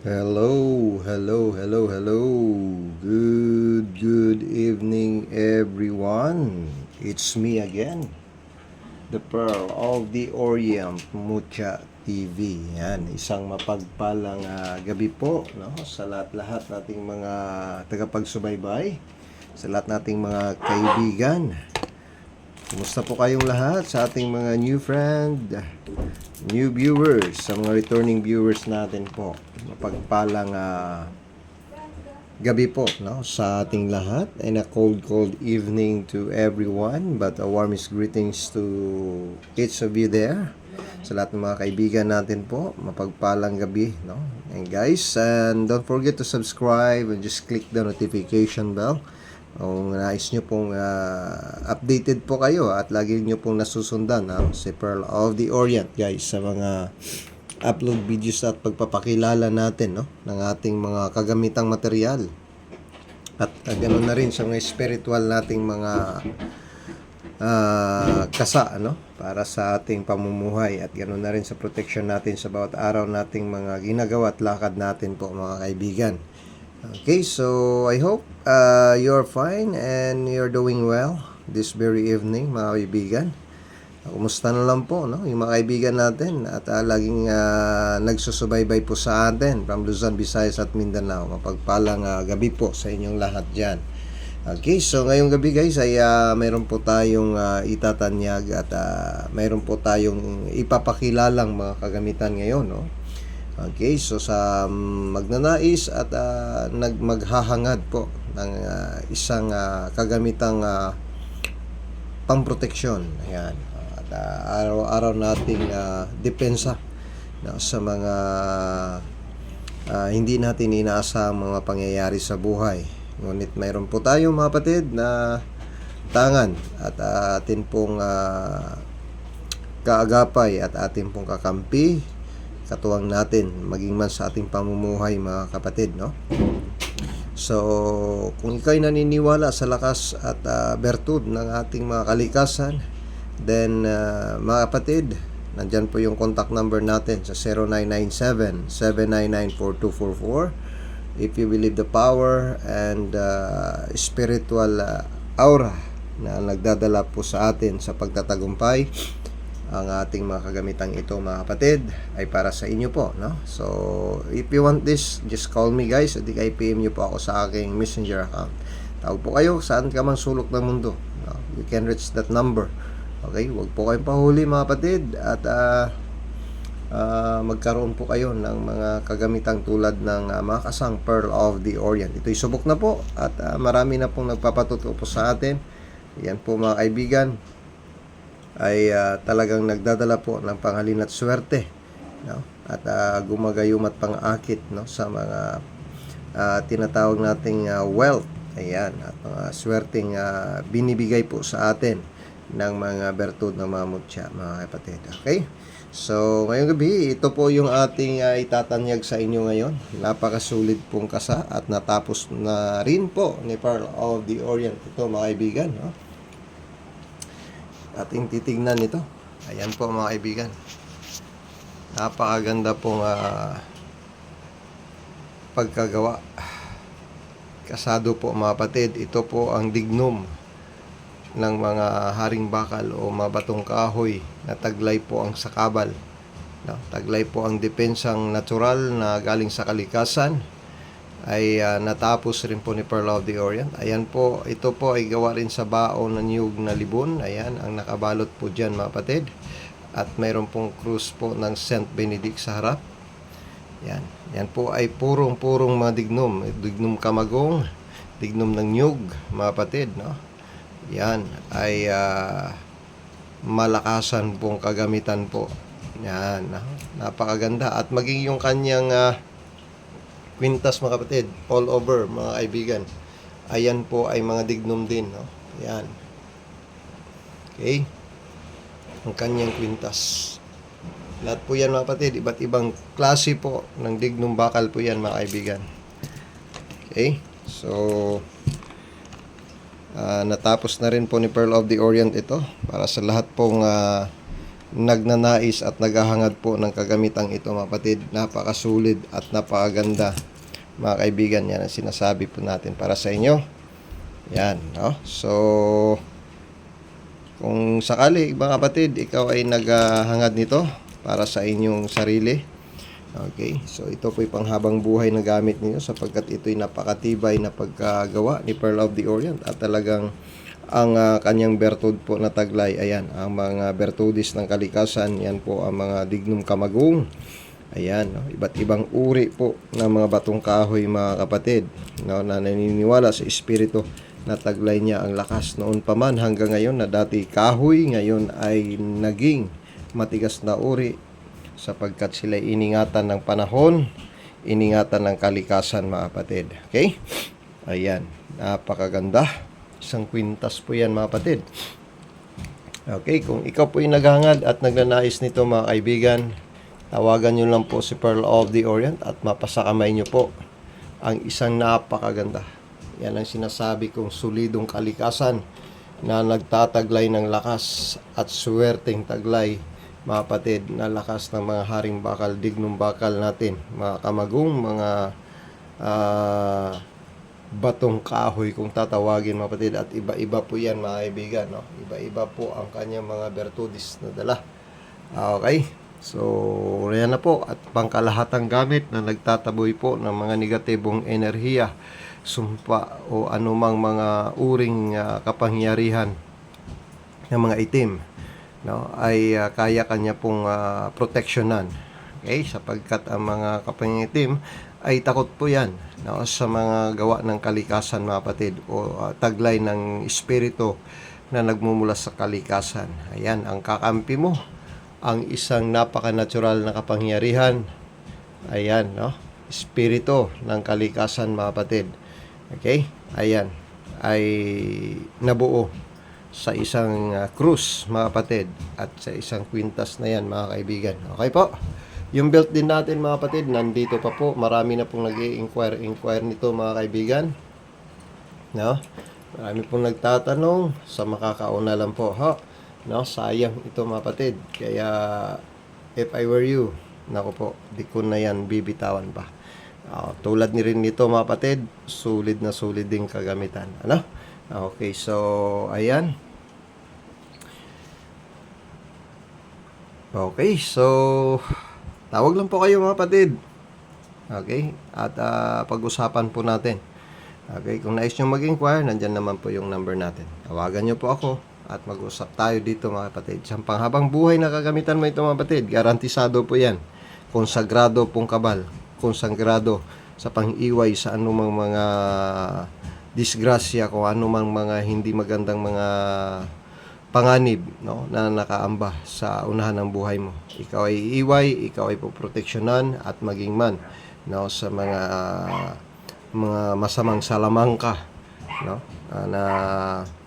Hello, hello, hello, hello. Good evening, everyone. It's me again, the Pearl of the Orient, Mucha TV. Yan, isang mapagpalang gabi po, no? Sa lahat-lahat nating mga tagapagsubaybay, sa lahat nating mga kaibigan. Kumusta po kayong lahat sa ating mga new friend, new viewers, sa mga returning viewers natin po. Mapagpalang gabi po, no, sa ating lahat, and a cold evening to everyone, but a warmest greetings to each of you there. Sa lahat ng mga kaibigan natin po, mapagpalang gabi, no? And guys, and don't forget to subscribe and just click the notification bell kung nais nyo pong updated po kayo at lagi nyo pong nasusundan si Pearl of the Orient, guys, sa mga upload videos at pagpapakilala natin, no, ng ating mga kagamitang material at ganoon na rin sa mga spiritual nating mga kasa, no, para sa ating pamumuhay at ganoon na rin sa protection natin sa bawat araw nating mga ginagawa at lakad natin po, mga kaibigan. Okay, so I hope you're fine and you're doing well this very evening, mga kaibigan. Kumusta na lang po, no, yung mga kaibigan natin at laging nagsusubaybay po sa atin from Luzon, Visayas at Mindanao. Mapagpalang gabi po sa inyong lahat dyan. Okay, so ngayong gabi, guys, ay mayroon po tayong itatanyag at mayroon po tayong ipapakilalang mga kagamitan ngayon, no. Okay, so sa magnanais at maghahangad po ng isang kagamitang pamproteksyon. Ayan. At araw-araw nating depensa, no, sa mga hindi natin inaasahang mga pangyayari sa buhay. Ngunit mayroon po tayo, mga kapatid, na tangan at atin pong kaagapay at atin pong kakampi, katuwang natin maging man sa ating pamumuhay, mga kapatid, no? So, kung ikaw'y naniniwala sa lakas at bertud ng ating mga kalikasan, then mga kapatid, nandyan po yung contact number natin sa 0997-799-4244. If you believe the power and spiritual aura na nagdadala po sa atin sa pagtatagumpay, ang ating mga kagamitang ito, mga kapatid, ay para sa inyo po, no? So, if you want this, just call me, guys. At i-PM nyo po ako sa aking messenger account. Tawag po kayo saan ka man sulok ng mundo, no? You can reach that number. Okay? Huwag po kayong pahuli, mga kapatid. At magkaroon po kayo ng mga kagamitang tulad ng mga kasang Pearl of the Orient. Ito'y subok na po at marami na pong nagpapatuto po sa atin. Yan po, mga kaibigan, ay talagang nagdadala po ng panghalin at swerte, no? At gumagayumat pang-akit, no, sa mga tinatawag nating wealth. Ayan, at mga swerteng binibigay po sa atin ng mga bertud ng mga mutya, mga kapatid. Okay? So, ngayong gabi, ito po yung ating itatanyag sa inyo ngayon. Napakasulit pong kasa at natapos na rin po ni Pearl of the Orient ito, mga kaibigan, no? Ating titignan ito. Ayan po, mga kaibigan. Napakaganda pong pagkagawa. Kasado po, mga kapatid. Ito po ang dignum ng mga haring bakal o mga batong kahoy na taglay po ang sakabal, no? Taglay po ang depensang natural na galing sa kalikasan ay natapos rin po ni Pearl of the Orient. Ayan po, ito po ay gawa rin sa baon ng niyog na libon. Ayan, ang nakabalot po dyan, mga kapatid. At mayroon pong krus po ng Saint Benedict sa harap. Yan, yan po ay purong mga dignum. Dignum kamagong, dignum ng niyog, mga kapatid, no? Yan ay malakasan pong kagamitan po. Yan, napakaganda. At maging yung kanyang kwintas, mga kapatid, all over, mga kaibigan, ayan po ay mga dignum din, no? Ayan. Okay? Ang kanyang kwintas. Lahat po yan, mga kapatid, iba't ibang klase po ng dignum bakal po yan, mga kaibigan. Okay? So, natapos na rin po ni Pearl of the Orient ito para sa lahat pong nagnanais at naghahangad po ng kagamitang ito mga kapatid. Napakasulit at napakaganda mga kaibigan. Yan ang sinasabi po natin para sa inyo. Yan, no? So, kung sakali mga kapatid, ikaw ay naghahangad nito para sa inyong sarili. Okay, so ito po'y panghabang buhay na gamit niyo sapagkat ito'y napakatibay na pagkagawa ni Pearl of the Orient at talagang ang kanyang bertud po na taglay, ayan, ang mga bertudis ng kalikasan, yan po ang mga dignum kamagong. Ayan, no? Iba't ibang uri po ng mga batong kahoy mga kapatid, no, na naniniwala sa espiritu na taglay niya ang lakas noon pa man hanggang ngayon na dati kahoy, ngayon ay naging matigas na uri sapagkat sila iningatan ng panahon, iningatan ng kalikasan mga kapatid. Okay? Ayan, napakaganda. Isang kwintas po yan mga kapatid. Okay, kung ikaw po ay naghangad at nagnanais nito mga kaibigan, tawagan nyo lang po si Pearl of the Orient at mapasakamay nyo po ang isang napakaganda. Yan ang sinasabi kong solidong kalikasan na nagtataglay ng lakas at swerteng taglay mga kapatid, na lakas ng mga haring bakal, dignum bakal natin, mga kamagong, mga batong kahoy kung tatawagin mga kapatid, at iba-iba po yan mga kaibigan, no? Iba-iba po ang kanyang mga bertudis na dala. Okay, so yan na po, at pangkalahatang gamit na nagtataboy po ng mga negatibong enerhiya, sumpa o anumang mga uring kapangyarihan ng mga itim, no, ay kaya kanya pong proteksyonan. Okay, sapagkat ang mga kapangitim ay takot po yan, no, sa mga gawa ng kalikasan mga kapatid, o taglay ng espiritu na nagmumula sa kalikasan. Ayan, ang kakampi mo, ang isang napaka-natural na kapangyarihan, ayan, no, espiritu ng kalikasan mga kapatid. Okay, ayan, ay nabuo sa isang krus mga kapatid at sa isang kwintas na yan mga kaibigan. Okay po, yung belt din natin mga kapatid nandito pa po. Marami na pong nag-i-inquire nito mga kaibigan, no? Marami pong nagtatanong, sa makakauna lang po, ha? No, sayang ito mga kapatid. Kaya if I were you, nako po, di ko na yan bibitawan pa. Tulad ni rin nito mga kapatid, sulit na sulit din kagamitan, ano? Okay, so ayan. Okay, so tawag lang po kayo mga kapatid. Okay, at pag-usapan po natin. Okay, kung nais nyo mag-inquire, nandyan naman po yung number natin. Tawagan nyo po ako at mag-usap tayo dito mga kapatid. Sa panghabang buhay na kagamitan mo ito mga kapatid, garantisado po yan. Konsagrado pong kabal, konsagrado sa pang-iway sa anumang mga disgrasya, kung anumang mga hindi magandang mga panganib, no, na nakaamba sa unahan ng buhay mo. Ikaw ay iiway, ikaw ay poproteksyonan at maging man, no, sa mga masamang salamangka, no, na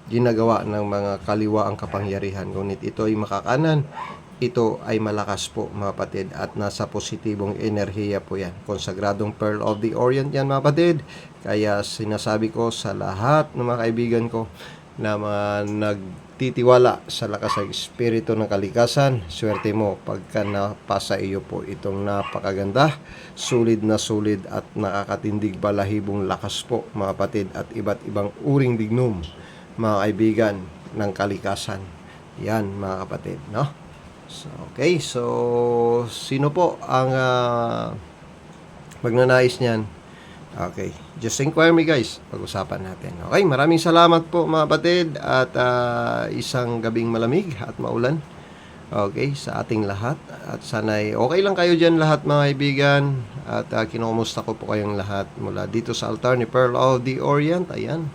ginagawa ng mga kaliwa ang kapangyarihan. Ngunit ito ay makakanan, ito ay malakas po mga kapatid, at nasa positibong enerhiya po yan. Konsagradong Pearl of the Orient yan mga kapatid. Kaya sinasabi ko sa lahat ng mga kaibigan ko na mga nagtitiwala sa lakas ng espiritu ng kalikasan, swerte mo pagka napasa iyo po itong napakaganda, sulid na sulid at nakakatindig balahibong lakas po mga kapatid, at iba't ibang uring dignum mga kaibigan ng kalikasan. Yan mga kapatid, no? So, okay, so sino po ang magnanais niyan? Okay, just inquire me guys, pag-usapan natin. Okay, maraming salamat po mga kapatid, at isang gabing malamig at maulan, okay, sa ating lahat. At sana'y okay lang kayo dyan lahat mga kaibigan, at kinumusta ko po kayong lahat mula dito sa altar ni Pearl of the Orient. Ayan,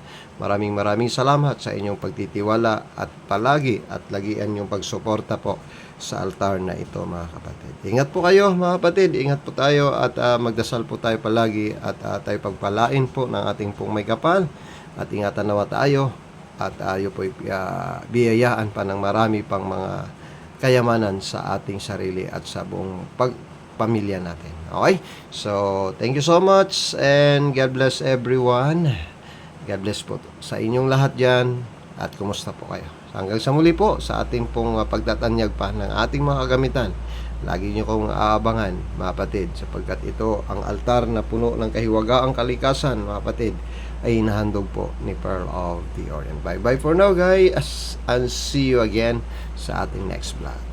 maraming salamat sa inyong pagtitiwala at palagi at lagian yung pagsuporta po sa altar na ito mga kapatid. Ingat po kayo mga kapatid, ingat po tayo, at magdasal po tayo palagi, at tayo pagpalain po ng ating pong may kapal, at ingatan nawa tayo, at tayo po biyayaan pa ng marami pang mga kayamanan sa ating sarili at sa buong pamilya natin. Okay? So, thank you so much and God bless everyone. God bless po sa inyong lahat dyan, at kumusta po kayo? Hanggang sa muli po sa ating pong pagtatanyag pa ng ating mga kagamitan. Lagi nyo kong aabangan, mga kapatid, sapagkat ito ang altar na puno ng kahiwagaang kalikasan, mga kapatid, ay inahandog po ni Pearl of the Orient. Bye-bye for now, guys, and see you again sa ating next vlog.